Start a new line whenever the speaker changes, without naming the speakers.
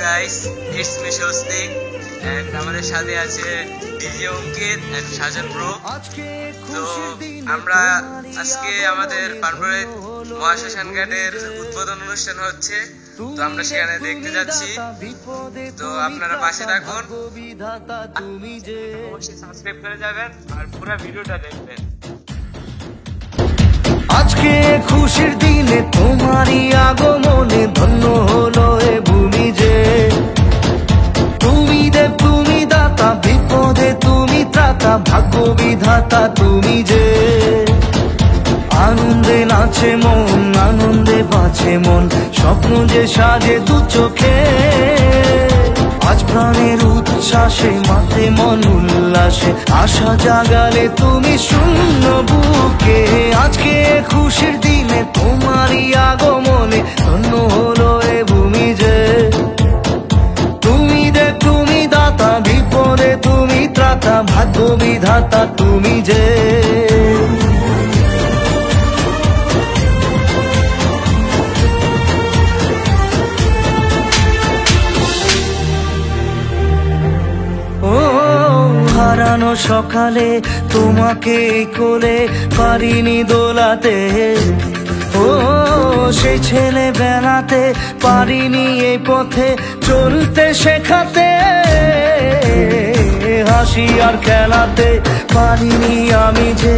Guys, it's me Swastik and আমাদের সাথে আছে ডিজে অঙ্কিত এন্ড সাজন ব্রো। তো আমরা আজকে আমাদের পানপুরে মহাশ্মশান ঘাটের উদ্বোধন অনুষ্ঠান হচ্ছে, তো আমরা সেখানে দেখতে যাচ্ছি। তো আপনারা পাশে থাকুন, অবশ্যই সাবস্ক্রাইব করে যাবেন আর পুরো ভিডিওটা দেখবেন।
আজকে খুশির দিনে তোমারই আগমনে ধন্য হলো এ ভূমি যে। তুমি দেব তুমি দাতা, বিপদে তুমি ত্রাতা, ভাগ্য বিধাতা তুমি যে। আনন্দে নাচে মন, আনন্দে বাঁচে মন, স্বপ্ন যে সাজে দু চোখে। আজ প্রাণের উচ্ছ্বাসে মাতে মন উল্লাসে, আশা জাগালে তুমি শূন্য বুকে। আজকে খুশির দিনে তোমারই আগমনে ধন্য হলো এ ভূমি যে। তুমি দেব তুমি দাতা, বিপদে তুমি ত্রাতা, ভাগ্য বিধাতা তুমি যে। হারানো সকালে তোমাকে কোলে পারিনি দোলাতে, ও সেই ছেলে বেলাতে পারিনি এই পথে চলতে শেখাতে। হাসি আর খেলাতে পারিনি আমি যে,